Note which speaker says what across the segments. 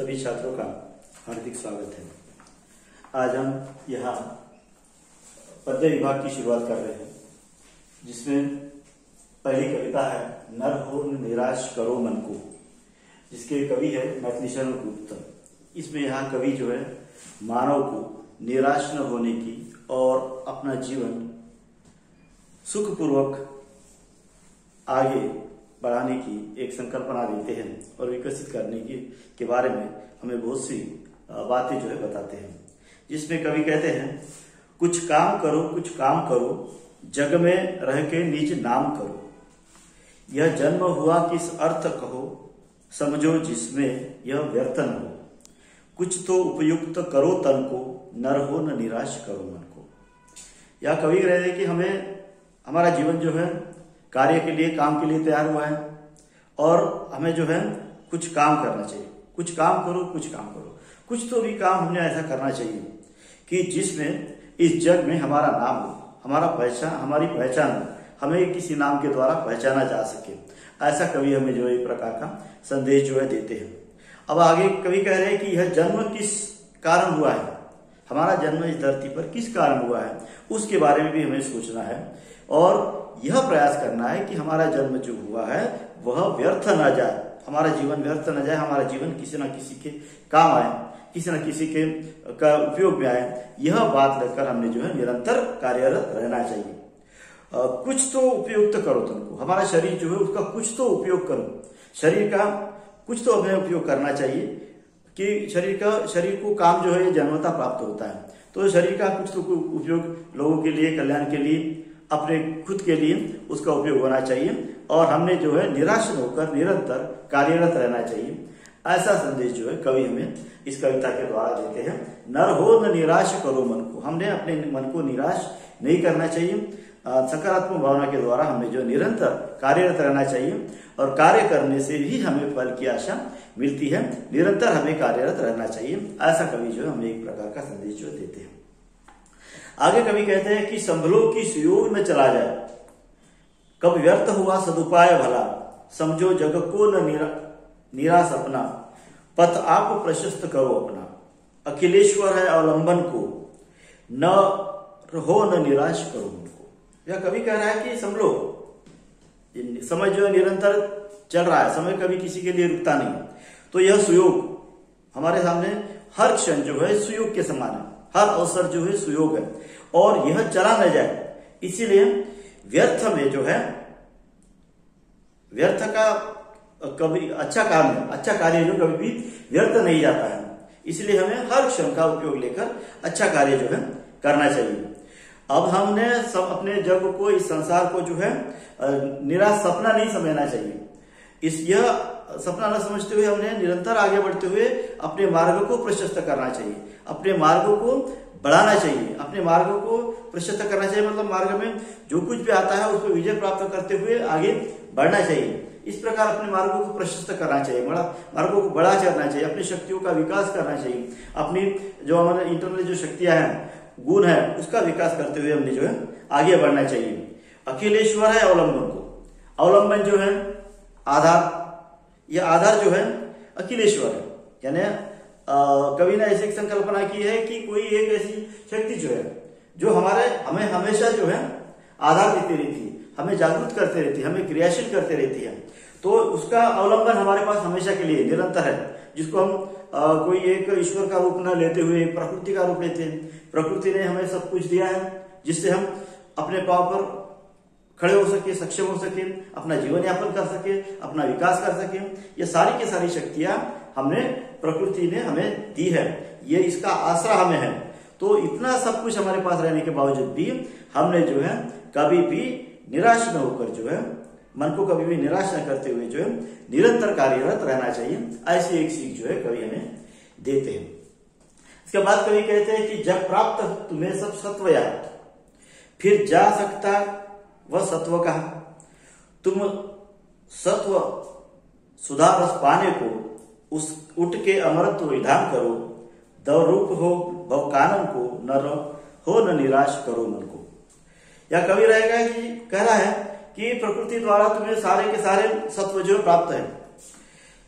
Speaker 1: सभी छात्रों का हार्दिक स्वागत है। आज हम यहाँ पद्य विभाग की शुरुआत कर रहे हैं, जिसमें पहली कविता है नर हो निराश करो मन को, जिसके कवि है मैथिलीशरण गुप्त। इसमें यहाँ कवि जो है मानव को निराश न होने की और अपना जीवन सुखपूर्वक आगे बढ़ाने की एक संकल्पना देते हैं और विकसित करने के बारे में हमें बहुत सी बातें जो है बताते हैं। जिसमें कवि कहते हैं कुछ काम करो जग में रह के निज नाम करो, यह जन्म हुआ किस अर्थ कहो, समझो जिसमें यह व्यर्थ न हो, कुछ तो उपयुक्त करो तन को, नर हो न निराश करो मन को। यह कवि कह रहे हैं कि हमारा जीवन जो है कार्य के लिए, काम के लिए तैयार हुआ है और हमें जो है कुछ काम करना चाहिए। कुछ काम करो, कुछ तो भी काम हमने ऐसा करना चाहिए कि जिसमें इस जग में हमारा नाम हो, हमारी पहचान हो, हमें किसी नाम के द्वारा पहचाना जा सके। ऐसा कवि हमें जो है एक प्रकार का संदेश जो है देते हैं। अब आगे कवि कह रहे हैं कि यह जन्म किस कारण हुआ है, हमारा जन्म इस धरती पर किस कारण हुआ है, उसके बारे में भी हमें सोचना है और यह प्रयास करना है कि हमारा जन्म जो हुआ है वह व्यर्थ न जाए, हमारा जीवन व्यर्थ न जाए, हमारा जीवन किसी न किसी के काम आए, किसी न किसी के का उपयोग में आए। यह बात लेकर हमने जो है निरंतर कार्यरत रहना चाहिए। कुछ तो उपयुक्त करो तुमको, हमारा शरीर जो है उसका कुछ तो उपयोग करो, शरीर का कुछ तो हमें उपयोग करना चाहिए कि शरीर को काम जो है जन्मता प्राप्त होता है, तो शरीर का कुछ तो उपयोग लोगों के लिए, कल्याण के लिए, अपने खुद के लिए उसका उपयोग होना चाहिए और हमने जो है निराश न होकर निरंतर कार्यरत रहना चाहिए। ऐसा संदेश जो है कवि हमें इस कविता के द्वारा देते हैं। नर हो न निराश करो मन को, हमने अपने मन को निराश नहीं करना चाहिए। सकारात्मक भावना के द्वारा हमें जो निरंतर कार्यरत रहना चाहिए और कार्य करने से ही हमें फल की आशा मिलती है। निरंतर हमें कार्यरत रहना चाहिए। ऐसा कवि जो है हमें एक प्रकार का संदेश जो देते हैं। आगे कवि कहते हैं कि संभलो की सुयोग न चला जाए, कब व्यर्थ हुआ सदुपाय भला, समझो जग को न निराश अपना, पथ आप प्रशस्त करो अपना, अखिलेश्वर है अवलंबन को, न हो न निराश करो उनको। यह कवि कह रहा है कि समझो, समय जो है निरंतर चल रहा है, समय कभी किसी के लिए रुकता नहीं। तो यह सुयोग हमारे सामने हर क्षण जो है सुयोग के समान है, हर अवसर जो है सुयोग है और यह चला न जाए। इसीलिए व्यर्थ में जो है, व्यर्थ का कभी अच्छा कार्य जो कभी भी व्यर्थ नहीं जाता है। इसलिए हमें हर क्षण का उपयोग लेकर अच्छा कार्य जो है करना चाहिए। अब हमने सब अपने जग को, इस संसार को जो है निराश सपना नहीं समझना चाहिए। यह सपना न समझते हुए हमने निरंतर आगे बढ़ते हुए अपने मार्ग को प्रशस्त करना चाहिए, अपने मार्ग को बढ़ाना चाहिए, अपने मार्ग को प्रशस्त करना चाहिए। मतलब मार्ग में जो कुछ भी आता है उसको विजय प्राप्त करते हुए आगे बढ़ना चाहिए। इस प्रकार अपने मार्गों को प्रशस्त करना चाहिए, मार्गों को बड़ा करना चाहिए, अपनी शक्तियों का विकास करना चाहिए, अपनी जो हमारे इंटरनल जो शक्तियां हैं, गुण है, उसका विकास करते हुए हमने जो है आगे बढ़ना चाहिए। अखिलेश्वर है अवलंबन को, अवलंबन जो है आधार, यह आधार जो है अखिलेश्वर है। यानी कवि ने ऐसी संकल्पना की है कि कोई एक ऐसी शक्ति जो है जो हमें हमेशा जो है आधार देती रहती है, हमें जागरूक करते रहती है, हमें क्रियाशील करते रहती है। तो उसका अवलंबन हमारे पास हमेशा के लिए निरंतर है, जिसको हम कोई एक ईश्वर का रूप न लेते हुए प्रकृति का रूप लेते हैं। प्रकृति ने हमें सब कुछ दिया है जिससे हम अपने पांव पर खड़े हो सके, सक्षम हो सके, अपना जीवन यापन कर सके, अपना विकास कर सके। ये सारी की सारी शक्तियां हमने, प्रकृति ने हमें दी है, ये इसका आसरा हमें है। तो इतना सब कुछ हमारे पास रहने के बावजूद भी हमने जो है कभी भी निराश न होकर जो है, मन को कभी भी निराश न करते हुए जो है निरंतर कार्यरत रहना चाहिए। ऐसी एक सीख जो है कवि हमें देते हैं। इसके बाद कवि कहते हैं कि जब प्राप्त तुम्हें सब सत्व याद, फिर जा सकता वह सत्व कहा, तुम सत्व सुधा रस पाने को उस उठ के अमरत्व विधान करो, दव रूप हो भव कानन को, न हो न निराश करो मन को। यह कवि रहेगा कि कह रहा है कि प्रकृति द्वारा तुम्हें सारे के सारे सत्व जो प्राप्त है,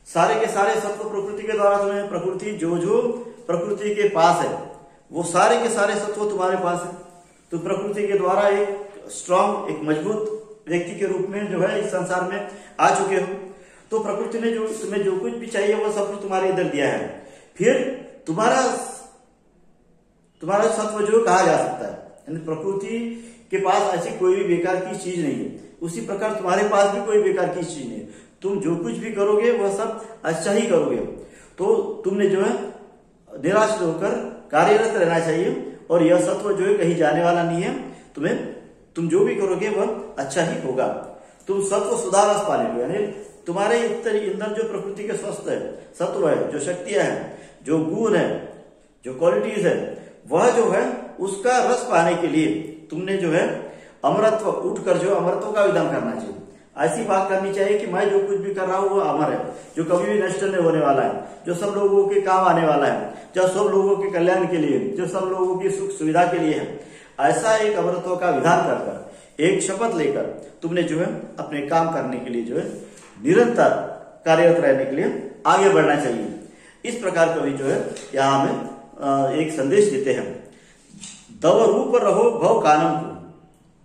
Speaker 1: सारे के सारे सत्व प्रकृति के द्वारा तुम्हें, प्रकृति जो जो प्रकृति के पास है वो सारे के सारे सत्व तुम्हारे पास है। तो प्रकृति के द्वारा एक स्ट्रांग, एक मजबूत व्यक्ति के रूप में जो है इस संसार में आ चुके हो। तो प्रकृति ने जो तुम्हें जो कुछ भी चाहिए वो सब कुछ तुम्हारे इधर दिया है। फिर तुम्हारा सत्व जो कहा जा सकता है, यानी प्रकृति के पास ऐसी कोई भी बेकार की चीज नहीं है, उसी प्रकार तुम्हारे पास भी कोई बेकार की चीज नहीं है। तुम जो कुछ भी करोगे वह सब अच्छा ही करोगे। तो तुमने जो है निराश होकर कार्यरत रहना चाहिए, और यह सत्व जो है कहीं जाने वाला नहीं है। तुम जो भी करोगे वह अच्छा ही होगा। तुम सत्व सुधारस पा लोगे, यानी तुम्हारे अंदर जो प्रकृति के स्वस्थ है, सत्व है, जो शक्तियां हैं, जो गुण है, जो क्वालिटीज है, वह जो है उसका रस पाने के लिए तुमने जो है अमरत्व उठकर जो अमरत्व का विधान करना चाहिए। ऐसी बात करनी चाहिए कि मैं जो कुछ भी कर रहा हूँ वो अमर है, जो कभी भी नष्ट नहीं होने वाला है, जो सब लोगों के काम आने वाला है, जो सब लोगों के कल्याण के लिए, जो सब लोगों की सुख सुविधा के लिए है। ऐसा एक अमरत्व का विधान कर एक शपथ लेकर तुमने जो है अपने काम करने के लिए जो है निरंतर कार्यरत रहने के लिए आगे बढ़ना चाहिए। इस प्रकार कवि जो है यहाँ हमें एक संदेश देते हैं, दव रूप रहो भव कानम को,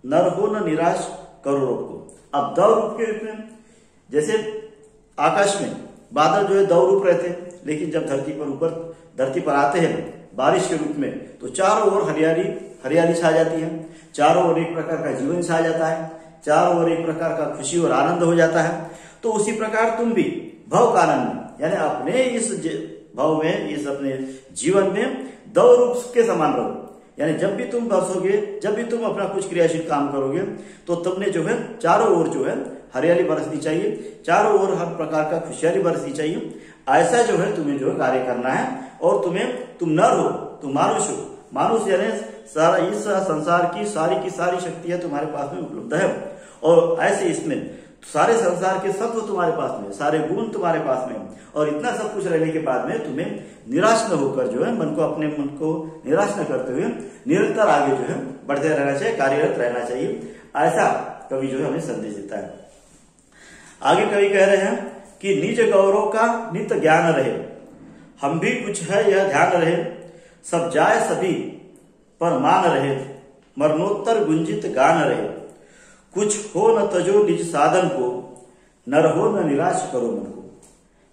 Speaker 1: नर हो न निराश करो रोग को। अब दव रूप के रूप में, जैसे आकाश में बादल जो है दव रूप रहते हैं, लेकिन जब धरती पर आते हैं बारिश के रूप में, तो चारों ओर हरियाली छा जाती है, चारों ओर एक प्रकार का जीवन छा जाता है, चारों ओर एक प्रकार का खुशी और आनंद हो जाता है। तो उसी प्रकार तुम भी भव कानन में, यानी अपने इस भव में, इस अपने जीवन में दव रूप के समान रहो। यानी जब भी तुम बरसोगे, जब भी तुम अपना कुछ क्रियाशील काम करोगे, तो तुमने जो है चारों ओर जो है हरियाली बरसनी चाहिए, चारों ओर हर प्रकार का खुशहाली बरसनी चाहिए। ऐसा जो है तुम्हें जो है कार्य करना है। और तुम नर हो, तुम मानुष हो। मानुष यानी सारा इस संसार की सारी शक्तियां तुम्हारे पास में उपलब्ध है, और ऐसे इसमें सारे संसार के सत्व तुम्हारे पास में, सारे गुण तुम्हारे पास में, और इतना सब कुछ रहने के बाद में तुम्हें निराश न होकर जो है अपने मन को निराश न करते हुए निरंतर आगे जो है बढ़ते रहना चाहिए, कार्यरत रहना चाहिए। ऐसा कवि जो है हमें संदेश देता है। आगे कवि कह रहे हैं कि निज गौरव का नित्य ज्ञान रहे, हम भी कुछ है यह ध्यान रहे, सब जाए सभी पर मान रहे, मरणोत्तर गुंजित गान रहे, कुछ हो न तजो निज साधन को, नर हो न निराश करो मन को।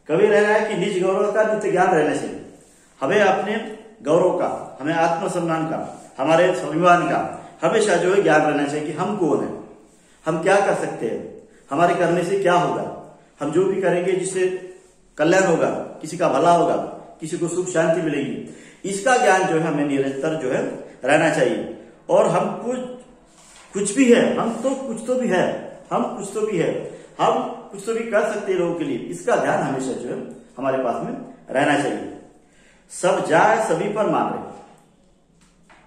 Speaker 1: कवि रह रहा है कि निज गौरव का नित्य ज्ञान रहना चाहिए। हमें अपने गौरव का, हमें आत्मसम्मान का, हमारे स्वाभिमान का हमेशा जो है ज्ञान रहना चाहिए कि हम कौन है, हम क्या कर सकते हैं, हमारे करने से क्या होगा, हम जो भी करेंगे जिससे कल्याण होगा, किसी का भला होगा, किसी को सुख शांति मिलेगी, इसका ज्ञान जो है हमें निरंतर जो है रहना चाहिए। और हम कुछ भी है, हम तो कुछ तो भी है, हम कुछ तो भी है, हम कुछ तो भी कर सकते हैं लोगों के लिए, इसका ध्यान हमेशा जो है हमारे पास में रहना चाहिए। सब जाए सभी पर मान रहे,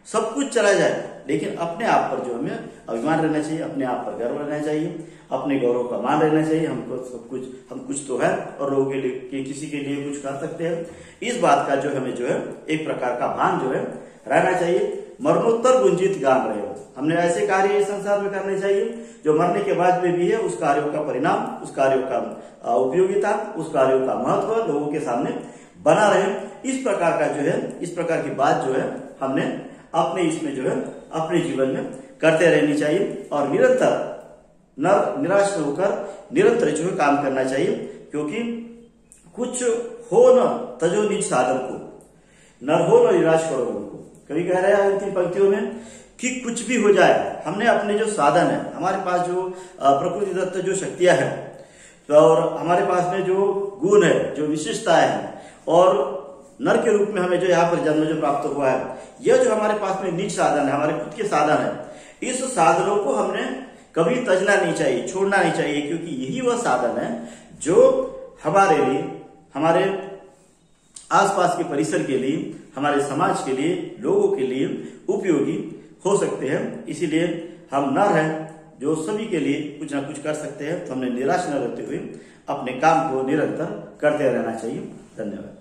Speaker 1: सब कुछ चला जाए, लेकिन अपने आप पर जो हमें अभिमान रहना चाहिए, अपने आप पर गर्व रहना चाहिए, अपने गौरव का मान रहना चाहिए। हमको सब कुछ, हम कुछ तो है और लोगों के लिए, किसी के लिए कुछ कर सकते हैं, इस बात का जो हमें जो है एक प्रकार का भान जो है रहना चाहिए। मरणोत्तर गुंजित गान रहे, हमने ऐसे कार्य इस संसार में करने चाहिए जो मरने के बाद में भी है उस कार्यों का परिणाम, उस कार्यों का उपयोगिता, उस कार्यों का महत्व लोगों के सामने बना रहे। इस प्रकार का जो है, इस प्रकार की बात जो है हमने अपने इसमें जो है अपने जीवन में करते रहनी चाहिए, और निरंतर निराश न होकर निरंतर जो है काम करना चाहिए। क्योंकि कुछ हो न तजो निज साधन को, नर हो न निराश करो उनको। कभी कह रहे हैं अंतिम पंक्तियों में कि कुछ भी हो जाए, हमने अपने जो साधन है, हमारे पास जो प्रकृति दत्त जो शक्तियां हैं, तो और हमारे पास में जो गुण है, जो विशेषताएं हैं, और नर के रूप में हमें जो यहाँ पर जन्म जो प्राप्त हुआ है, यह जो हमारे पास में निज साधन है, हमारे खुद के साधन है, इस साधनों को हमने कभी तजना नहीं चाहिए, छोड़ना नहीं चाहिए। क्योंकि यही वह साधन है जो हमारे लिए, हमारे आसपास के परिसर के लिए, हमारे समाज के लिए, लोगों के लिए उपयोगी हो सकते हैं। इसीलिए हम नर हैं जो सभी के लिए कुछ ना कुछ कर सकते हैं, तो हमने निराश न रहते हुए अपने काम को निरंतर करते रहना चाहिए। धन्यवाद।